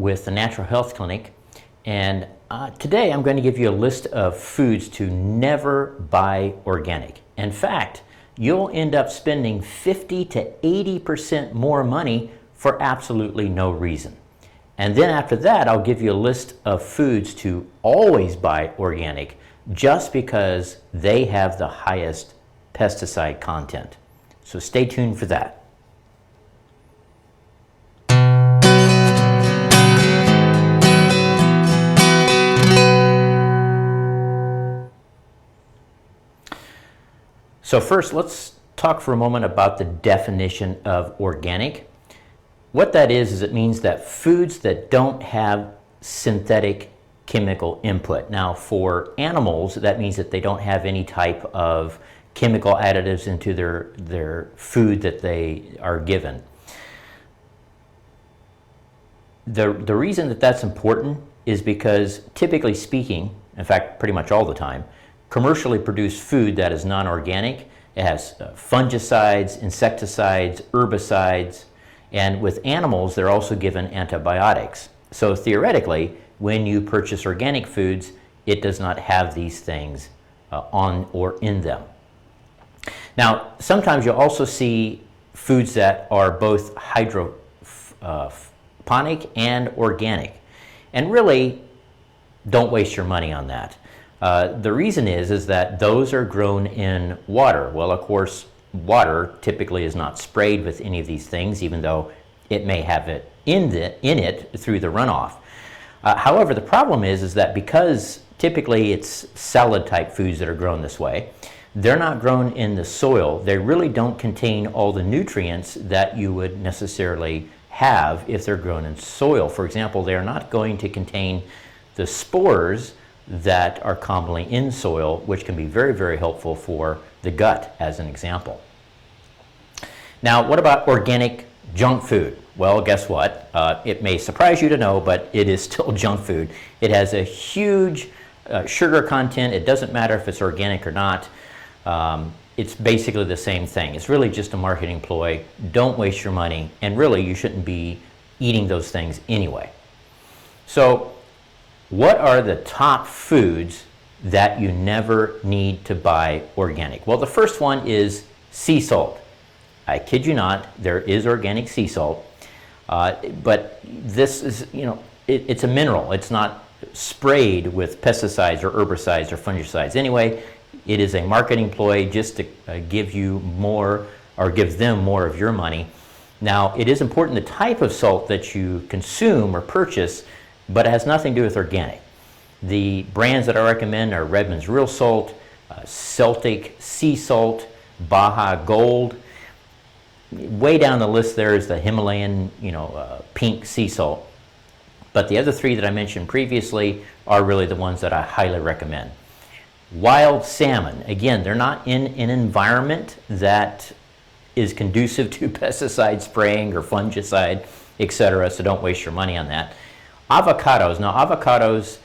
with the Natural Health Clinic, and today I'm going to give you a list of foods to never buy organic. In fact, you'll end up spending 50 to 80% more money for absolutely no reason. And then after that, I'll give you a list of foods to always buy organic just because they have the highest pesticide content. So stay tuned for that. So first, let's talk for a moment about the definition of organic. What that is it means that foods that don't have synthetic chemical input. Now, for animals, that means that they don't have any type of chemical additives into their food that they are given. The reason that that's important is because, typically speaking, in fact, pretty much all the time, commercially produced food that is non-organic, it has fungicides, insecticides, herbicides, and with animals, they're also given antibiotics. So theoretically, when you purchase organic foods, it does not have these things on or in them. Now, sometimes you'll also see foods that are both hydroponic and organic. And really, don't waste your money on that. The reason is that those are grown in water. Well, of course, water typically is not sprayed with any of these things, even though it may have it in it through the runoff. However, the problem is that because typically it's salad type foods that are grown this way, they're not grown in the soil. They really don't contain all the nutrients that you would necessarily have if they're grown in soil. For example, they're not going to contain the spores that are commonly in soil, which can be very, very helpful for the gut, as an example. Now, what about organic junk food? Well, guess what? It may surprise you to know, but it is still junk food. It has a huge sugar content. It doesn't matter if it's organic or not. It's basically the same thing. It's really just a marketing ploy. Don't waste your money, and really you shouldn't be eating those things anyway. So, what are the top foods that you never need to buy organic? Well, the first one is sea salt. I kid you not, there is organic sea salt, but this is, it's a mineral. It's not sprayed with pesticides or herbicides or fungicides. Anyway, it is a marketing ploy just to give you more, or give them more of your money. Now, it is important the type of salt that you consume or purchase, but it has nothing to do with organic. The brands that I recommend are Redmond's Real Salt, Celtic Sea Salt, Baja Gold. Way down the list there is the Himalayan, pink sea salt. But the other three that I mentioned previously are really the ones that I highly recommend. Wild salmon, again, they're not in an environment that is conducive to pesticide spraying or fungicide, etc., so don't waste your money on that. Avocados. Now, avocados,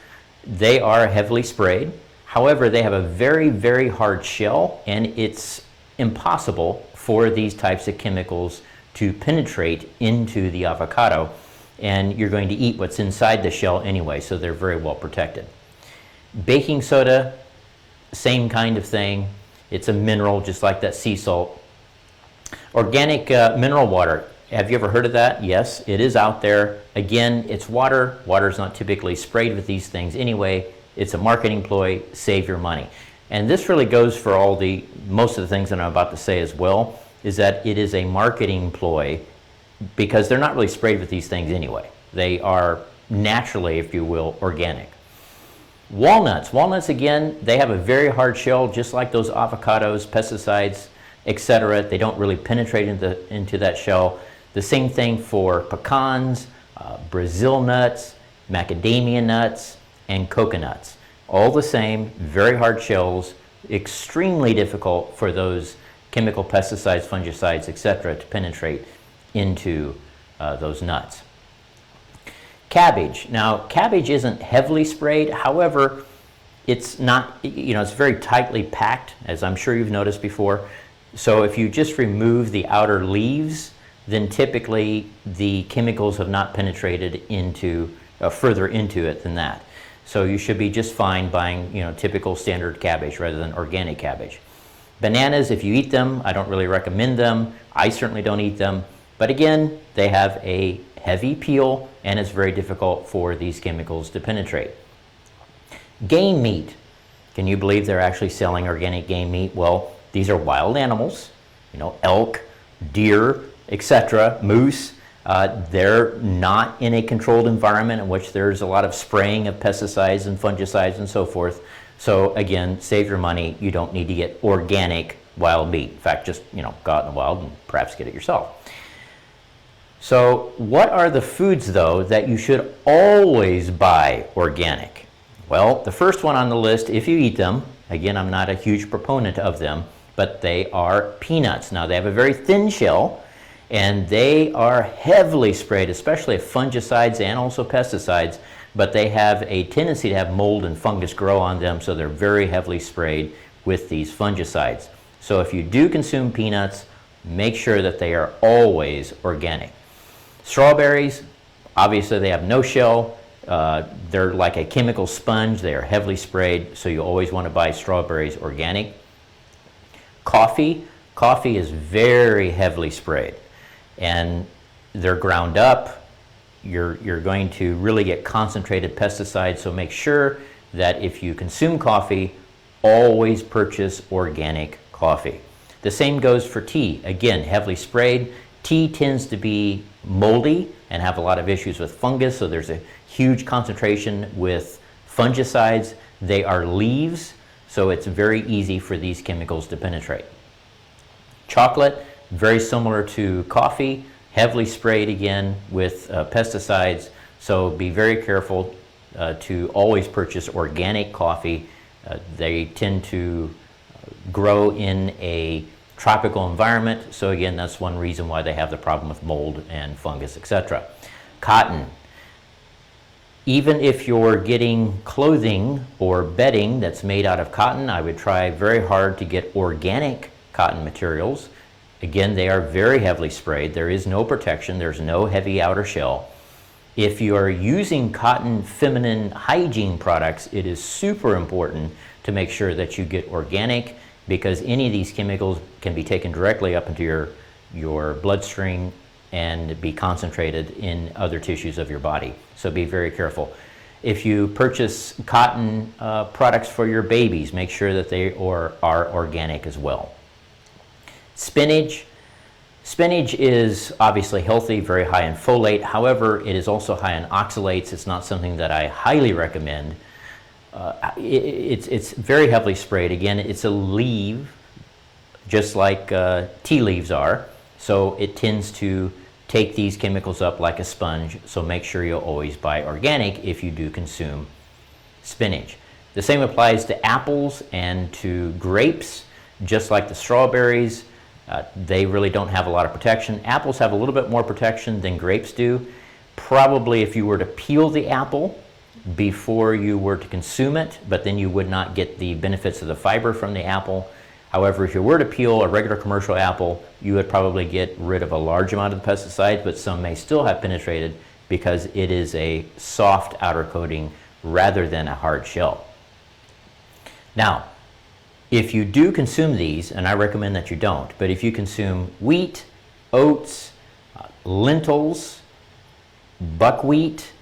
they are heavily sprayed. However, they have a very, very hard shell, and it's impossible for these types of chemicals to penetrate into the avocado. And you're going to eat what's inside the shell anyway, so they're very well protected. Baking soda, same kind of thing. It's a mineral, just like that sea salt. Organic mineral water. Have you ever heard of that? Yes, it is out there. Again, it's water. Water is not typically sprayed with these things anyway. It's a marketing ploy. Save your money. And this really goes for most of the things that I'm about to say as well, is that it is a marketing ploy because they're not really sprayed with these things anyway. They are naturally, if you will, organic. Walnuts. Walnuts, again, they have a very hard shell, just like those avocados, pesticides, etc. They don't really penetrate into that shell. The same thing for pecans, Brazil nuts, macadamia nuts, and coconuts. All the same, very hard shells, extremely difficult for those chemical pesticides, fungicides, etc. to penetrate into those nuts. Cabbage. Now, cabbage isn't heavily sprayed. However, it's not, it's very tightly packed, as I'm sure you've noticed before. So if you just remove the outer leaves, then typically the chemicals have not penetrated into further into it than that. So you should be just fine buying, typical standard cabbage rather than organic cabbage. Bananas, if you eat them, I don't really recommend them. I certainly don't eat them. But again, they have a heavy peel and it's very difficult for these chemicals to penetrate. Game meat. Can you believe they're actually selling organic game meat? Well, these are wild animals, elk, deer, etc., moose. They're not in a controlled environment in which there's a lot of spraying of pesticides and fungicides and so forth. So again, save your money. You don't need to get organic wild meat. In fact, just go out in the wild and perhaps get it yourself. So what are the foods, though, that you should always buy organic? Well, the first one on the list, if you eat them, again, I'm not a huge proponent of them, but they are peanuts. Now, they have a very thin shell, and they are heavily sprayed, especially with fungicides and also pesticides, but they have a tendency to have mold and fungus grow on them, so they're very heavily sprayed with these fungicides. So if you do consume peanuts, make sure that they are always organic. Strawberries, obviously they have no shell. They're like a chemical sponge. They are heavily sprayed, so you always want to buy strawberries organic. Coffee is very heavily sprayed, and they're ground up. You're going to really get concentrated pesticides, so make sure that if you consume coffee, always purchase organic coffee. The same goes for tea. Again, heavily sprayed. Tea tends to be moldy and have a lot of issues with fungus, so there's a huge concentration with fungicides. They are leaves, so it's very easy for these chemicals to penetrate. Chocolate, very similar to coffee, heavily sprayed again with pesticides, so be very careful to always purchase organic coffee. They tend to grow in a tropical environment, so again, that's one reason why they have the problem with mold and fungus, etc. Cotton. Even if you're getting clothing or bedding that's made out of cotton, I would try very hard to get organic cotton materials. Again, they are very heavily sprayed. There is no protection. There's no heavy outer shell. If you are using cotton feminine hygiene products, it is super important to make sure that you get organic, because any of these chemicals can be taken directly up into your bloodstream and be concentrated in other tissues of your body. So be very careful. If you purchase cotton products for your babies, make sure that they are organic as well. Spinach. Spinach is obviously healthy, very high in folate. However, it is also high in oxalates. It's not something that I highly recommend. It's very heavily sprayed. Again, it's a leaf, just like tea leaves are. So it tends to take these chemicals up like a sponge. So make sure you always buy organic if you do consume spinach. The same applies to apples and to grapes, just like the strawberries. They really don't have a lot of protection. Apples have a little bit more protection than grapes do. Probably if you were to peel the apple before you were to consume it, but then you would not get the benefits of the fiber from the apple. However, if you were to peel a regular commercial apple, you would probably get rid of a large amount of the pesticides, but some may still have penetrated because it is a soft outer coating rather than a hard shell. Now, if you do consume these, and I recommend that you don't, but if you consume wheat, oats, lentils, buckwheat,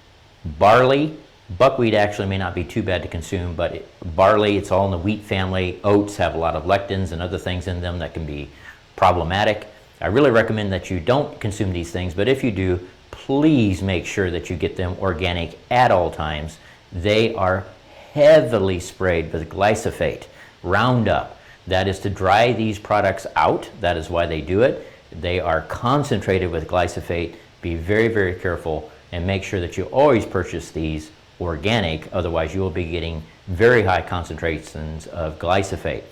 barley. Buckwheat actually may not be too bad to consume, but barley, it's all in the wheat family. Oats have a lot of lectins and other things in them that can be problematic. I really recommend that you don't consume these things, but if you do, please make sure that you get them organic at all times. They are heavily sprayed with glyphosate, Roundup. That is to dry these products out. That is why they do it. They are concentrated with glyphosate. Be very, very careful and make sure that you always purchase these organic, otherwise you will be getting very high concentrations of glyphosate.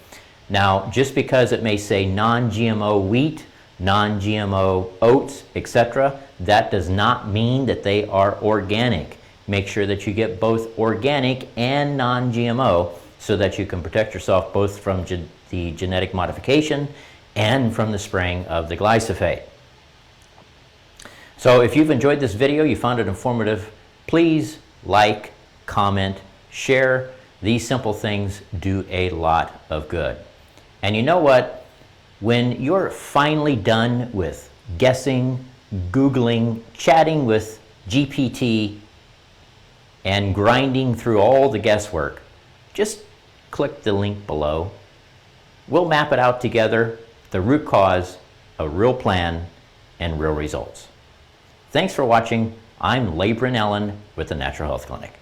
Now, just because it may say non-GMO wheat, non-GMO oats, etc., that does not mean that they are organic. Make sure that you get both organic and non-GMO so that you can protect yourself both from the genetic modification and from the spraying of the glyphosate. So if you've enjoyed this video, you found it informative, please like, comment, share. These simple things do a lot of good. And you know what? When you're finally done with guessing, Googling, chatting with GPT, and grinding through all the guesswork, just click the link below. We'll map it out together, the root cause, a real plan, and real results. Thanks for watching. I'm Labrin Ellen with the Natural Health Clinic.